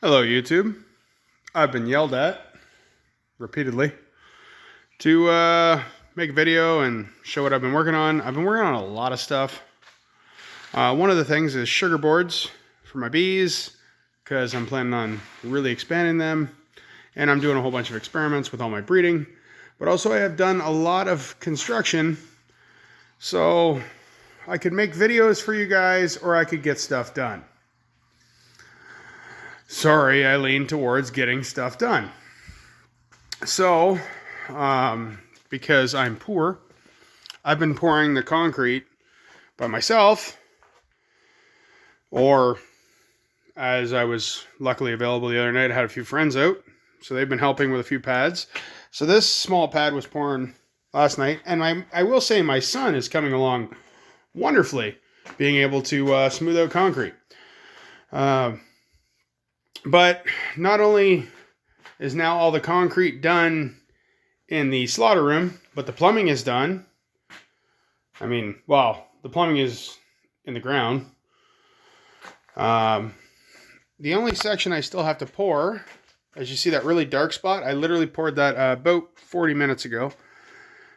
Hello, YouTube. I've been yelled at repeatedly to make a video and show what I've been working on. I've been working on a lot of stuff. One of the things is sugar boards for my bees because I'm planning on really expanding them, and I'm doing a whole bunch of experiments with all my breeding. But also I have done a lot of construction, so I could make videos for you guys or I could get stuff done. Sorry, I lean towards getting stuff done. So, because I'm poor, I've been pouring the concrete by myself, or as I was luckily available the other night, I had a few friends out, so they've been helping with a few pads. So this small pad was pouring last night, and I will say my son is coming along wonderfully, being able to smooth out concrete. But not only is now all the concrete done in the slaughter room, but the plumbing is done. I mean, well, the plumbing is in the ground. The only section I still have to pour, as you see that really dark spot, I literally poured that about 40 minutes ago.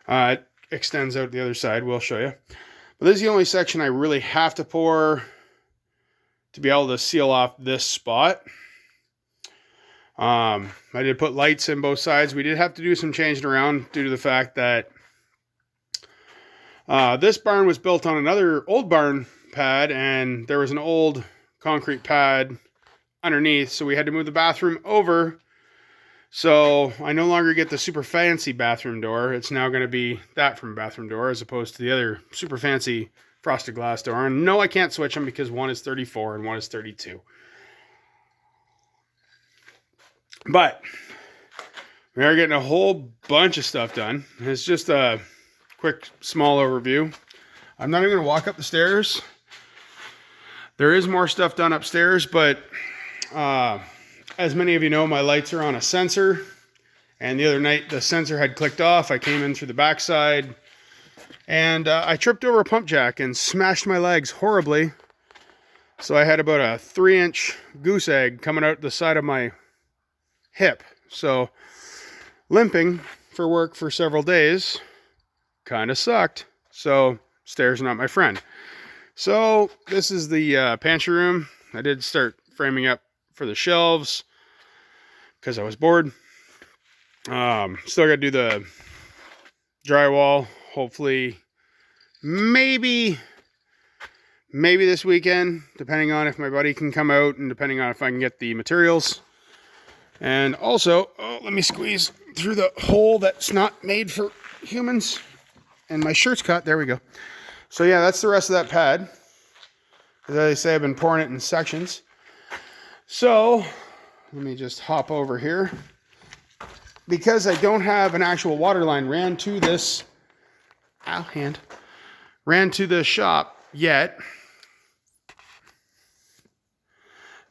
It extends out the other side, we'll show you. But this is the only section I really have to pour to be able to seal off this spot. I did put lights in both sides. We did have to do some changing around due to the fact that this barn was built on another old barn pad, and there was an old concrete pad underneath, so we had to move the bathroom over. So I no longer get the super fancy bathroom door. It's now going to be that from bathroom door as opposed to the other super fancy frosted glass door. And no, I can't switch them because one is 34 and one is 32. But we are getting a whole bunch of stuff done. It's just a quick, small overview. I'm not even going to walk up the stairs. There is more stuff done upstairs, but as many of you know, my lights are on a sensor. And the other night, the sensor had clicked off. I came in through the backside, and I tripped over a pump jack and smashed my legs horribly. So I had about a 3-inch goose egg coming out the side of my hip. So limping for work for several days kind of sucked. So stairs are not my friend. So this is the pantry room. I did start framing up for the shelves because I was bored. Still got to do the drywall. Hopefully, maybe this weekend, depending on if my buddy can come out and depending on if I can get the materials. And also, let me squeeze through the hole that's not made for humans. And my shirt's cut. There we go. So yeah, that's the rest of that pad. As I say, I've been pouring it in sections. So let me just hop over here. Because I don't have an actual water line ran to this shop yet.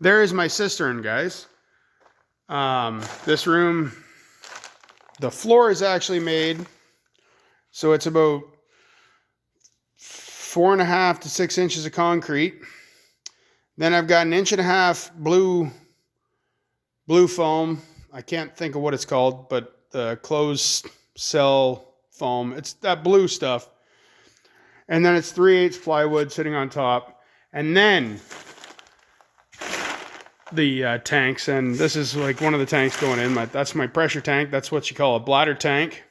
There is my cistern, guys. This room, the floor is actually made, so it's about 4.5 to 6 inches of concrete. Then I've got 1.5 inch blue foam. I can't think of what it's called, but the closed cell foam. It's that blue stuff. And then it's 3/8 plywood sitting on top. And then the tanks, and this is like one of the tanks going in. That's my pressure tank. That's what you call a bladder tank.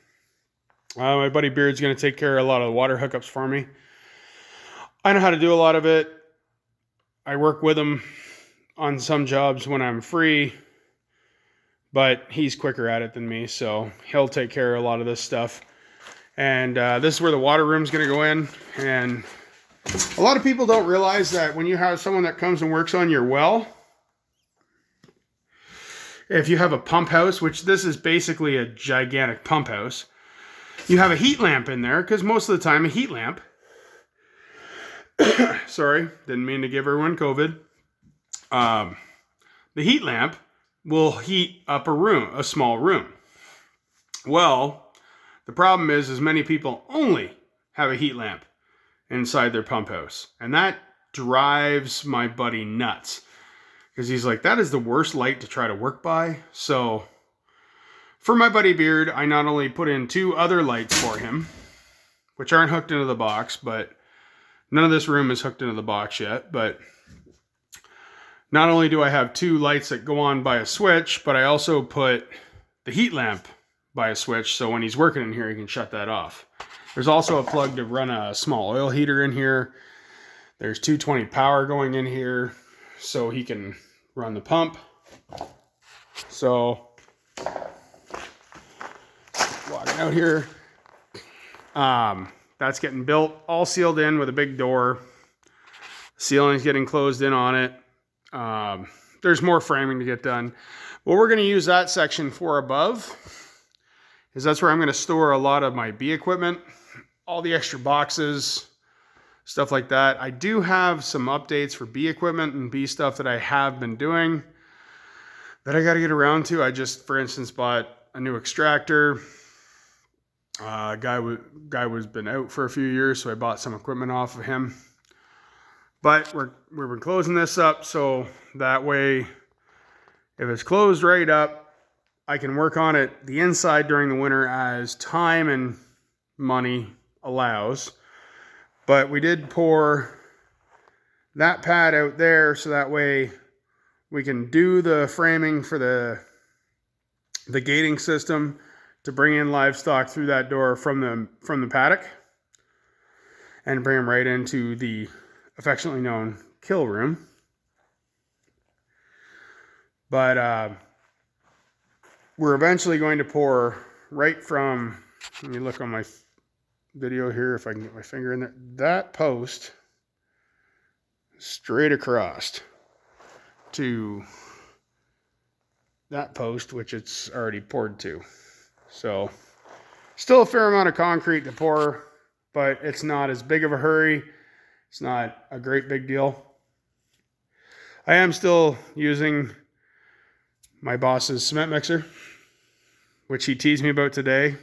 My buddy Beard's going to take care of a lot of the water hookups for me. I know how to do a lot of it. I work with him on some jobs when I'm free, but he's quicker at it than me, so he'll take care of a lot of this stuff. And this is where the water room's going to go in. And a lot of people don't realize that when you have someone that comes and works on your well, if you have a pump house, which this is basically a gigantic pump house, you have a heat lamp in there, because most of the time a heat lamp, sorry, didn't mean to give everyone COVID. The heat lamp will heat up a small room. Well, the problem is many people only have a heat lamp inside their pump house. And that drives my buddy nuts. because he's like, that is the worst light to try to work by. So for my buddy Beard, I not only put in 2 other lights for him, which aren't hooked into the box, but none of this room is hooked into the box yet. But not only do I have 2 lights that go on by a switch, but I also put the heat lamp by a switch, so when he's working in here, he can shut that off. There's also a plug to run a small oil heater in here. There's 220 power going in here, so he can run the pump. So, walking out here, that's getting built, all sealed in with a big door. Ceiling's getting closed in on it. There's more framing to get done. What we're going to use that section for above is that's where I'm going to store a lot of my bee equipment, all the extra boxes, stuff like that. I do have some updates for bee equipment and bee stuff that I have been doing that I got to get around to. I just, for instance, bought a new extractor. Guy was been out for a few years, so I bought some equipment off of him. But we've been closing this up so that way, if it's closed right up, I can work on it the inside during the winter as time and money allows. But we did pour that pad out there so that way we can do the framing for the gating system to bring in livestock through that door from the paddock and bring them right into the affectionately known kill room. But we're eventually going to pour right from, let me look on my video here if I can get my finger in there, that post straight across to that post, which it's already poured to. So still a fair amount of concrete to pour, but it's not as big of a hurry. It's not a great big deal. I am still using my boss's cement mixer, which he teased me about today.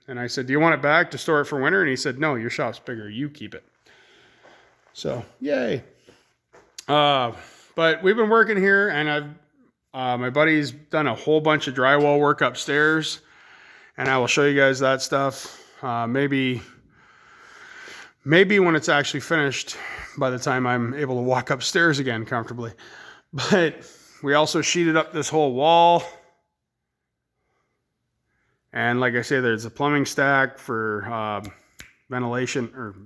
And I said, do you want it back to store it for winter? And he said, no, your shop's bigger. You keep it. So, yay. But we've been working here, and my buddy's done a whole bunch of drywall work upstairs. And I will show you guys that stuff. Maybe when it's actually finished, by the time I'm able to walk upstairs again comfortably. But we also sheeted up this whole wall. And like I say, there's a plumbing stack for ventilation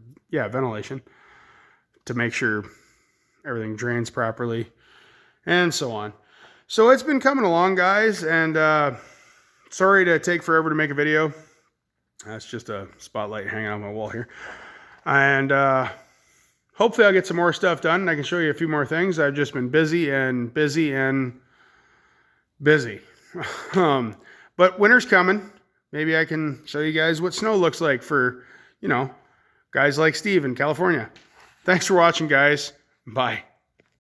to make sure everything drains properly and so on. So it's been coming along, guys, and sorry to take forever to make a video. That's just a spotlight hanging on my wall here. And hopefully I'll get some more stuff done and I can show you a few more things. I've just been busy. But winter's coming. Maybe I can show you guys what snow looks like for, guys like Steve in California. Thanks for watching, guys. Bye.